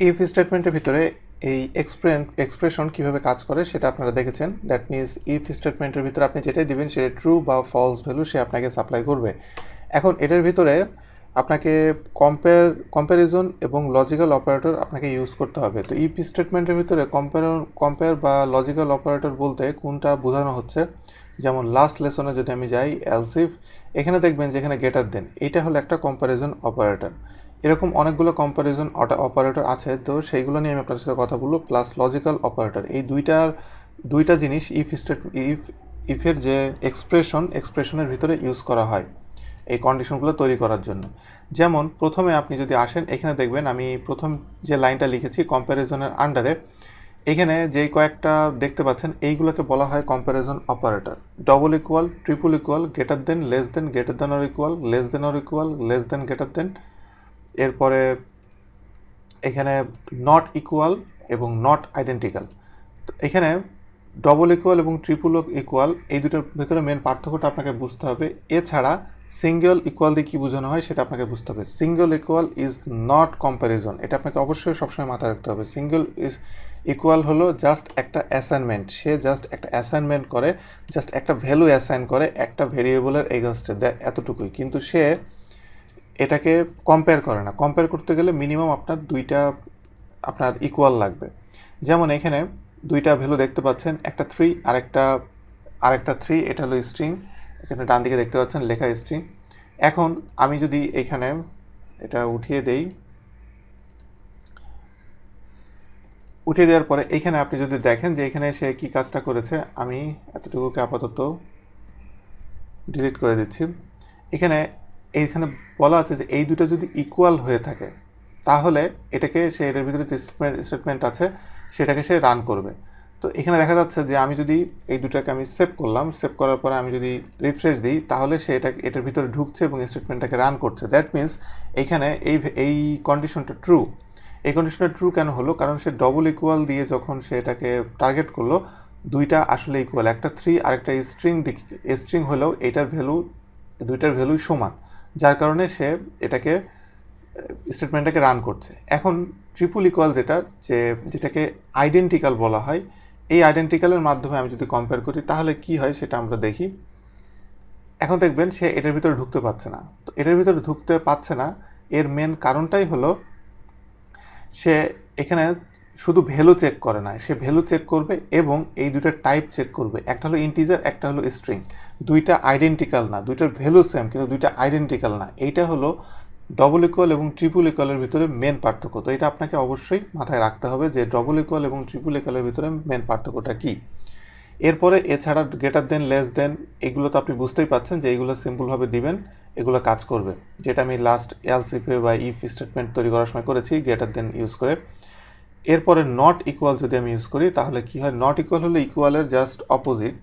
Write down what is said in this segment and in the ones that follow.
If স্টেটমেন্টের ভিতরে এই এক্সপ্রেশন কিভাবে কাজ করে সেটা আপনারা দেখেছেন। দ্যাট মিনস ইফ স্টেটমেন্টের ভিতরে আপনি যেটাই দিবেন সেটা ট্রু বা ফলস ভ্যালু সে আপনাকে সাপ্লাই করবে। এখন এটার ভিতরে আপনাকে কম্প্যারিজন এবং লজিক্যাল অপারেটর আপনাকে ইউজ করতে হবে। তো ইফ স্টেটমেন্টের ভিতরে কম্পেয়ার বা লজিক্যাল অপারেটর বলতে কোনটা বোঝানো হচ্ছে, যেমন লাস্ট লেসনে যদি আমি যাই এলস ইফ, এখানে দেখবেন যে এখানে গেটার দেন, এইটা হলো একটা কম্প্যারিজন অপারেটর। এরকম অনেকগুলো কম্প্যারিজন অপারেটর আছে, তো সেইগুলো নিয়ে আমি আপনার সাথে কথা বলবো। প্লাস লজিক্যাল অপারেটর, এই দুইটা জিনিস ইফের যে এক্সপ্রেশনের ভিতরে ইউজ করা হয় এই কন্ডিশনগুলো তৈরি করার জন্য। যেমন প্রথমে আপনি যদি আসেন, এখানে দেখবেন আমি প্রথম যে লাইনটা লিখেছি কম্প্যারিজনের আন্ডারে, এখানে যেই কয়েকটা দেখতে পাচ্ছেন এইগুলোকে বলা হয় comparison operator. Double equal, triple equal, greater than, greater than or equal, less than greater than. এরপরে এখানে নট ইকুয়াল এবং নট আইডেন্টিক্যাল। তো এখানে ডবল ইকুয়াল এবং ট্রিপল ইকুয়াল এই দুটোর ভেতরে মেন পার্থক্যটা আপনাকে বুঝতে হবে। এছাড়া সিঙ্গেল ইকুয়াল দিয়ে কী বোঝানো হয় সেটা আপনাকে বুঝতে হবে। Single equal is not comparison, এটা আপনাকে অবশ্যই সবসময় মাথায় রাখতে হবে। সিঙ্গেল ইকুয়াল হলো জাস্ট একটা অ্যাসাইনমেন্ট, সে জাস্ট একটা অ্যাসাইনমেন্ট করে, জাস্ট একটা ভ্যালু অ্যাসাইন করে একটা ভেরিয়েবলের এগেনস্টে দেয়, এতটুকুই। কিন্তু সে এটাকে কম্পেয়ার করে না। কম্পেয়ার করতে গেলে মিনিমাম আপনার ইকুয়াল লাগবে। যেমন এখানে দুইটা ভ্যালু দেখতে পাচ্ছেন, একটা 3 আরেকটা 3, এটা হলো স্ট্রিং। এখানে ডান দিকে দেখতে পাচ্ছেন লেখা স্ট্রিং। এখন আমি যদি এখানে এটা উঠিয়ে দেওয়ার পরে এইখানে আপনি যদি দেখেন যে এখানে সে কী কাজটা করেছে, আমি এতটুকুকে আপাতত ডিলিট করে দিচ্ছি। এইখানে বলা আছে যে এই দুটো যদি ইকুয়াল হয়ে থাকে তাহলে এটাকে সে এর ভিতরে যে স্টেটমেন্ট আছে সেটাকে সে রান করবে। তো এখানে দেখা যাচ্ছে যে আমি যদি এই দুটাকে আমি সেভ করলাম, সেভ করার পরে আমি যদি রিফ্রেশ দিই তাহলে সে এটার ভিতরে ঢুকছে এবং স্টেটমেন্টটাকে রান করছে। দ্যাট মিনস এইখানে এই কন্ডিশনটা ট্রু। এই কন্ডিশনটা ট্রু কেন হলো? কারণ সে ডবল ইকুয়াল দিয়ে যখন সে এটাকে টার্গেট করলো, দুইটা আসলে ইকুয়াল, একটা 3 আরেকটা স্ট্রিং হলেও দুইটার ভ্যালুই সমান, যার কারণে সে স্টেটমেন্টটাকে রান করছে। এখন ট্রিপল ইকুয়াল যেটাকে আইডেন্টিক্যাল বলা হয়, এই আইডেন্টিক্যালের মাধ্যমে আমি যদি কম্পেয়ার করি তাহলে কি হয় সেটা আমরা দেখি। এখন দেখবেন সে এটার ভিতরে ঢুকতে পারছে না। তো এটার ভিতরে ঢুকতে পারছে না, এর মেন কারণটাই হলো সে এখানে শুধু ভ্যালু চেক করে না, সে ভ্যালু চেক করবে এবং এই দুইটা টাইপ চেক করবে। একটা হলো ইন্টিজার, একটা হলো স্ট্রিং। দুইটা আইডেন্টিক্যাল না, দুইটার ভ্যালু সেম কিন্তু দুইটা আইডেন্টিক্যাল না। এইটা হলো ডবল ইকুয়াল এবং ট্রিপল ইকুয়ালের ভিতরে মেন পার্থক্য। তো এটা আপনাকে অবশ্যই মাথায় রাখতে হবে যে ডবল ইকুয়াল এবং ট্রিপল ইকুয়ালের ভিতরে মেন পার্থক্যটা কী। এরপরে এছাড়া গ্রেটার দেন, লেস দেন, এগুলো তো আপনি বুঝতেই পাচ্ছেন যে এইগুলো সিম্পলভাবে দিবেন, এগুলো কাজ করবে। যেটা আমি লাস্ট এলস ইফে বা ইফ স্টেটমেন্ট তৈরি করার সময় করেছি গ্রেটার দেন ইউজ করে। এরপরে নট ইকুয়াল যদি আমি ইউজ করি তাহলে কি হয়? নট ইকুয়াল হলো ইকুয়ালের জাস্ট অপোজিট।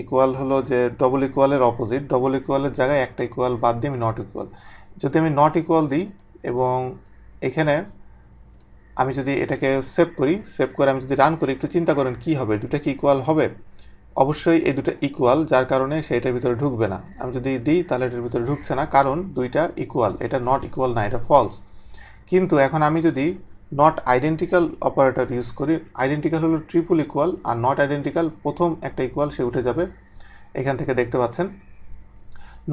ইকুয়াল হলো যে ডবল ইকুয়ালের অপোজিট। ডবল ইকুয়ালের জায়গায় একটা ইকুয়াল বাদ দিয়ে আমি নট ইকুয়াল। যদি আমি নট ইকুয়াল দিই এবং এখানে আমি যদি এটাকে সেভ করে আমি যদি রান করি, একটু চিন্তা করেন কি হবে? দুটা কি ইকুয়াল হবে? অবশ্যই এই দুটো ইকুয়াল, যার কারণে সে এটার ভিতরে ঢুকবে না। আমি যদি দিই তাহলে এটার ভিতরে ঢুকছে না, কারণ দুইটা ইকুয়াল। এটা নট ইকুয়াল না, এটা ফলস। কিন্তু এখন আমি যদি নট আইডেন্টিক্যাল অপারেটর ইউজ করি, আইডেন্টিক্যাল হলো triple equal, R not identical প্রথম একটা ইকুয়াল সে উঠে যাবে। এখান থেকে দেখতে পাচ্ছেন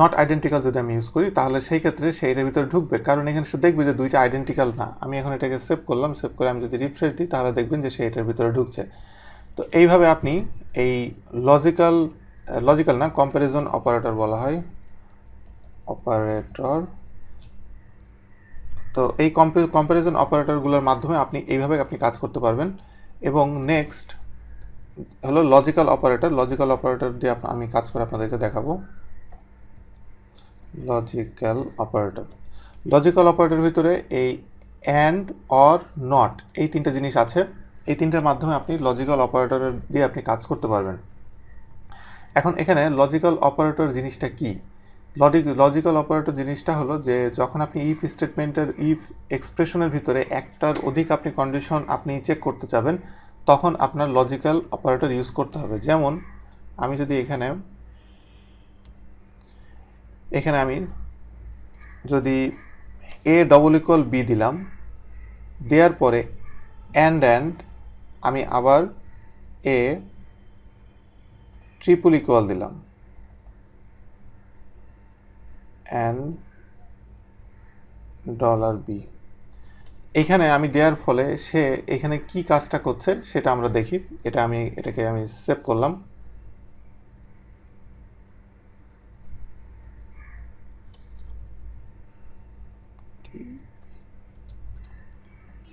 নট আইডেন্টিক্যাল যদি আমি ইউজ করি তাহলে সেই ক্ষেত্রে সে এটার ভিতরে ঢুকবে, কারণ এখানে সে দেখবে যে দুইটা আইডেন্টিক্যাল না। আমি এখন এটাকে সেভ করলাম, সেভ করে আমি যদি রিফ্রেশ দিই তাহলে দেখবেন যে সে এটার ভিতরে ঢুকছে। তো এইভাবে আপনি এই লজিক্যাল না, কম্প্যারিজন অপারেটর বলা হয় অপারেটর। তো এই কম্প্যারিজন অপারেটরগুলোর মাধ্যমে এইভাবে আপনি কাজ করতে পারবেন। এবং নেক্সট হলো লজিক্যাল অপারেটর। লজিক্যাল অপারেটর দিয়ে আমি কাজ করে আপনাদেরকে দেখাবো। লজিক্যাল অপারেটর ভিতরে এই অ্যান্ড, অর, নট, এই তিনটা জিনিস আছে। এই তিনটার মাধ্যমে আপনি লজিক্যাল অপারেটর দিয়ে আপনি কাজ করতে পারবেন। এখন এখানে লজিক্যাল অপারেটর জিনিসটা কি? লজিক্যাল অপারেটর জিনিসটা হলো যে যখন আপনি ইফ স্টেটমেন্টের ইফ এক্সপ্রেশনের ভিতরে একটার অধিক আপনি কন্ডিশন আপনি চেক করতে চাবেন, তখন আপনার লজিক্যাল অপারেটর ইউজ করতে হবে। যেমন আমি যদি এখানে আমি যদি এ ডবল ইকুয়াল বি দিলাম, দেওয়ার পরে অ্যান্ড আমি আবার এ ট্রিপল ইকুয়াল দিলাম অ্যান্ড $b। এখানে আমি দেওয়ার ফলে সে এখানে কি কাজটা করছে সেটা আমরা দেখি। এটাকে আমি সেভ করলাম।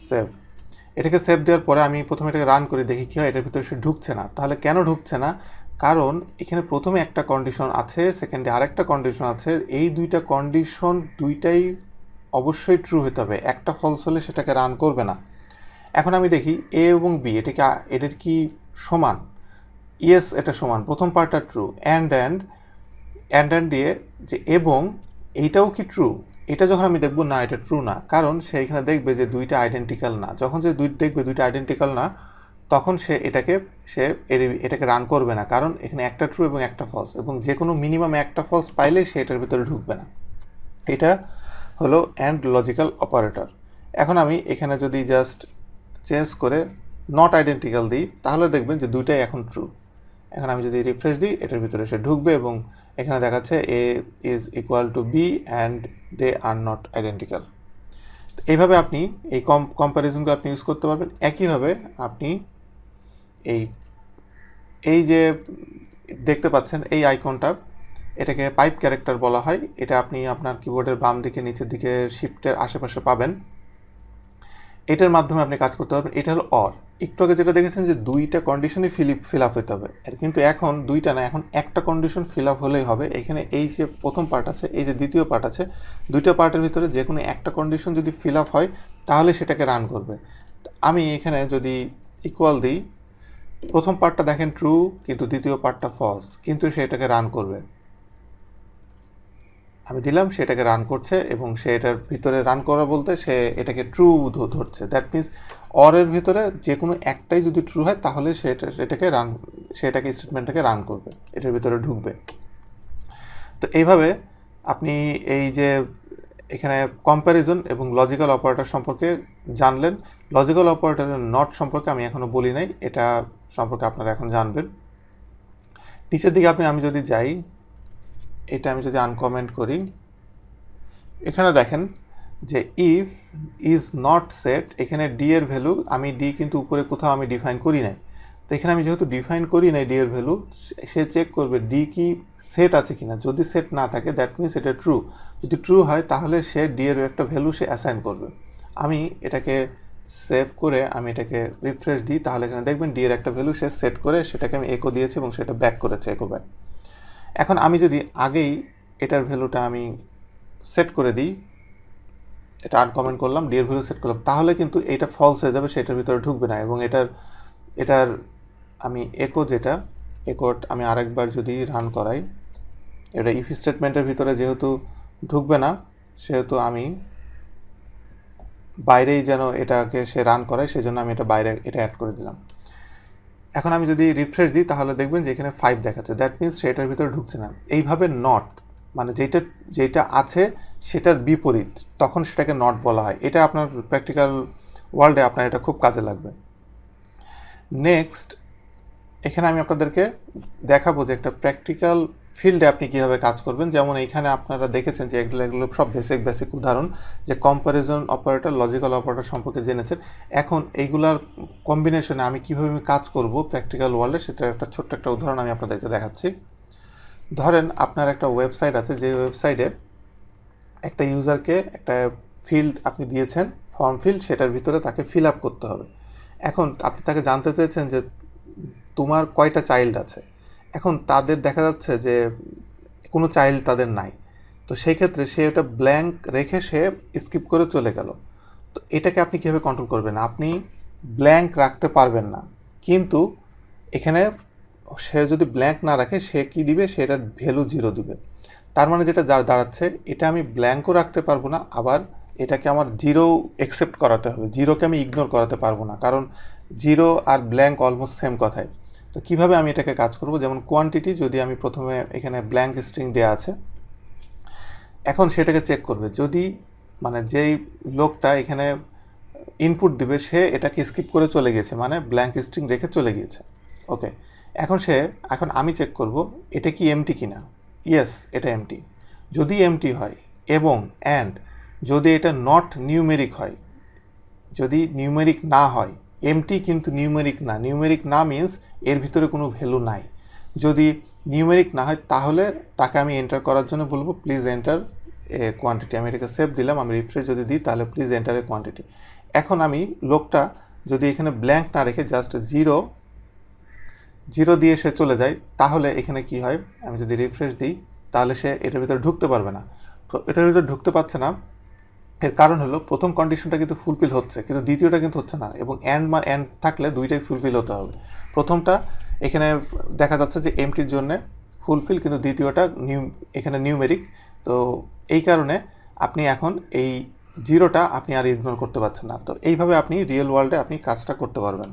সেভ, এটাকে সেভ দেওয়ার পরে আমি প্রথমে এটাকে রান করে দেখি কী হয়। এটার ভিতরে সে ঢুকছে না। তাহলে কেন ঢুকছে না? কারণ এখানে প্রথমে একটা কন্ডিশন আছে, সেকেন্ডে আরেকটা কন্ডিশন আছে। এই দুইটা কন্ডিশন দুইটাই অবশ্যই ট্রু হতে হবে। একটা ফলস হলে সেটাকে রান করবে না। এখন আমি দেখি এ এবং বি এটার কি সমান। ইয়েস, এটা সমান। প্রথম পার্টটা ট্রু। অ্যান্ড দিয়ে যে এবং এইটাও কি ট্রু, এটা যখন আমি দেখব না এটা ট্রু না, কারণ সে এখানে দেখবে যে দুইটা আইডেন্টিক্যাল না। যখন যে দেখবে দুইটা আইডেন্টিক্যাল না, তখন সে এটাকে রান করবে না, কারণ এখানে একটা ট্রু এবং একটা ফলস, এবং যে কোনো মিনিমাম একটা ফলস পাইলে সে এটার ভিতরে ঢুকবে না। এটা হলো অ্যান্ড লজিক্যাল অপারেটর। এখন আমি এখানে যদি জাস্ট চেঞ্জ করে নট আইডেন্টিক্যাল দিই, তাহলে দেখবেন যে দুইটাই এখন ট্রু। এখন আমি যদি রিফ্রেশ দিই, এটার ভিতরে সে ঢুকবে এবং এখানে দেখাচ্ছে A is equal to B and they are not identical. এইভাবে আপনি এই কম্প্যারিজনগুলো আপনি ইউজ করতে পারবেন। একইভাবে আপনি এই যে দেখতে পাচ্ছেন এই আইকনটা, এটাকে পাইপ ক্যারেক্টার বলা হয়। এটা আপনি আপনার কিবোর্ডের বাম দিকে নিচের দিকে শিফটের আশেপাশে পাবেন। এটার মাধ্যমে আপনি কাজ করতে পারবেন। এটা হলো অর। একটু আগে যেটা দেখেছেন যে দুইটা কন্ডিশনই ফিল আপ হতে হবে, কিন্তু এখন দুইটা না, এখন একটা কন্ডিশন ফিল আপ হলেই হবে। এখানে এই যে প্রথম পার্ট আছে, এই যে দ্বিতীয় পার্ট আছে, দুইটা পার্টের ভিতরে যে কোনো একটা কন্ডিশন যদি ফিল আপ হয় তাহলে সেটাকে রান করবে। আমি এখানে যদি ইকুয়াল দিই, প্রথম পার্টটা দেখেন ট্রু, কিন্তু দ্বিতীয় পার্টটা ফলস, কিন্তু সেটাকে রান করবে। আমি দিলাম, সেটাকে রান করছে, এবং সে এটার ভিতরে রান করা বলতে সে এটাকে ট্রু ধরছে। দ্যাট মিনস অরের ভিতরে যে কোনো একটাই যদি ট্রু হয় তাহলে সেটাকে স্টেটমেন্টটাকে রান করবে, এটার ভিতরে ঢুকবে। তো এইভাবে আপনি এই যে এখানে কম্প্যারিজন এবং লজিক্যাল অপারেটর সম্পর্কে জানলেন। লজিক্যাল অপারেটরের নট সম্পর্কে আমি এখনও বলি নাই, এটা সম্পর্কে আপনারা এখন জানবেন। নিচের দিকে আমি যদি যাই, এটা আমি যদি আনকমেন্ট করি, এখানে দেখেন যে ইফ ইজ নট সেট, এখানে ডি এর ভ্যালু, আমি ডি কিন্তু উপরে কোথাও আমি ডিফাইন করি নাই। তো এখানে আমি যেহেতু ডিফাইন করি নাই ডি এর ভ্যালু, সে চেক করবে ডি কি সেট আছে কিনা। যদি সেট না থাকে দ্যাট মিনস এটা ট্রু। যদি ট্রু হয় তাহলে সে ডি এর একটা ভ্যালু সে অ্যাসাইন করবে। আমি এটাকে সেভ করে আমি এটাকে রিফ্রেশ দিই, তাহলে এখানে দেখবেন ডি এর একটা ভ্যালু সে সেট করে সেটাকে আমি একো দিয়েছি এবং সেটা ব্যাক করেছে, একো ব্যাক। এখন আমি যদি আগেই এটার ভ্যালুটা আমি সেট করে দিই, এটা আনকমেন্ট করলাম, ডি এর ভ্যালু সেট করলাম, তাহলে কিন্তু এটা ফলস হয়ে যাবে, সেটার ভিতরে ঢুকবে না। এবং এটার আমি একোট আমি আরেকবার যদি রান করাই, এটা ইফ স্টেটমেন্টের ভিতরে যেহেতু ঢুকবে না, সেহেতু আমি বাইরেই যেন এটাকে সে রান করায়, সেজন্য আমি এটা বাইরে এটা অ্যাড করে দিলাম। এখন আমি যদি রিফ্রেশ দিই, তাহলে দেখবেন যে এখানে 5 দেখাচ্ছে। দ্যাট মিনস সেটার ভিতরে ঢুকছে না। এইভাবে নট, মানে যেটা আছে সেটার বিপরীত, তখন সেটাকে নট বলা হয়। এটা আপনার প্র্যাকটিক্যাল ওয়ার্ল্ডে আপনার এটা খুব কাজে লাগবে। নেক্সট, এখানে আমি আপনাদেরকে দেখাবো যে একটা প্র্যাকটিক্যাল ফিল্ডে আপনি কীভাবে কাজ করবেন। যেমন এইখানে আপনারা দেখেছেন যে এগুলো সব বেসিক উদাহরণ, যে কম্প্যারিজন অপারেটর, লজিক্যাল অপারেটর সম্পর্কে জেনেছেন। এখন এইগুলার কম্বিনেশনে আমি কীভাবে কাজ করব প্র্যাকটিক্যাল ওয়ার্ল্ডে, সেটার একটা ছোট্ট একটা উদাহরণ আমি আপনাদেরকে দেখাচ্ছি। ধরেন আপনার একটা ওয়েবসাইট আছে, যে ওয়েবসাইটে একটা ইউজারকে একটা ফিল্ড আপনি দিয়েছেন, ফর্ম ফিল্ড, সেটার ভিতরে তাকে ফিল আপ করতে হবে। এখন আপনি তাকে জানতে চেয়েছেন যে তোমার কয়টা চাইল্ড আছে। এখন তাদের দেখা যাচ্ছে যে কোনো চাইল্ড তাদের নাই। তো সেই ক্ষেত্রে সে ওটা ব্ল্যাঙ্ক রেখে সে স্কিপ করে চলে গেল। তো এটাকে আপনি কীভাবে কন্ট্রোল করবেন? আপনি ব্ল্যাঙ্ক রাখতে পারবেন না, কিন্তু এখানে সে যদি ব্ল্যাঙ্ক না রাখে, সে কি দিবে, সেটার ভ্যালু 0 দিবে। তার মানে যেটা দাঁড়াচ্ছে, এটা আমি ব্ল্যাঙ্কও রাখতে পারবো না, আবার এটাকে আমার 0 অ্যাকসেপ্ট করাতে হবে। 0কে আমি ইগনোর করাতে পারবো না, কারণ 0 আর ব্ল্যাঙ্ক অলমোস্ট সেম কথাই। তো কীভাবে আমি এটাকে কাজ করব? যেমন কোয়ান্টিটি, যদি আমি প্রথমে এখানে ব্ল্যাঙ্ক স্ট্রিং দেওয়া আছে, এখন সেটাকে চেক করবে। যদি মানে যেই লোকটা এখানে ইনপুট দিবে সে এটাকে স্কিপ করে চলে গেছে, মানে ব্ল্যাঙ্ক স্ট্রিং রেখে চলে গিয়েছে। ওকে, এখন আমি চেক করব এটা কি এমটি কিনা। ইয়েস, এটা এমটি। যদি এমটি হয় এবং অ্যান্ড যদি এটা নট নিউমেরিক হয়, যদি নিউমেরিক না হয়, এমটি কিন্তু নিউমেরিক না, নিউমেরিক না মিন্স এর ভিতরে কোনো ভ্যালু নাই। যদি নিউমেরিক না হয় তাহলে তাকে আমি এন্টার করার জন্য বলবো প্লিজ এন্টার এ কোয়ান্টিটি। আমি এটাকে সেভ দিলাম, আমি রিফ্রেশ যদি দিই তাহলে প্লিজ এন্টার এ কোয়ান্টিটি। এখন আমি লোকটা যদি এখানে ব্ল্যাঙ্ক না রেখে জাস্ট জিরো দিয়ে সে চলে যায়, তাহলে এখানে কি হয়, আমি যদি রিফ্রেশ দিই তাহলে সে এটার ভিতরে ঢুকতে পারবে না। তো এটার ভিতরে ঢুকতে পারছে না, এর কারণ হলো প্রথম কন্ডিশনটা কিন্তু ফুলফিল হচ্ছে কিন্তু দ্বিতীয়টা কিন্তু হচ্ছে না, এবং অ্যান্ড থাকলে দুইটাই ফুলফিল হতে হবে। প্রথমটা এখানে দেখা যাচ্ছে যে এমটির জন্য ফুলফিল, কিন্তু দ্বিতীয়টা এখানে নিউমেরিক। তো এই কারণে আপনি এখন এই জিরোটা আপনি আর ইগনোর করতে পারছেন না। তো এইভাবে আপনি রিয়েল ওয়ার্ল্ডে আপনি কাজটা করতে পারবেন।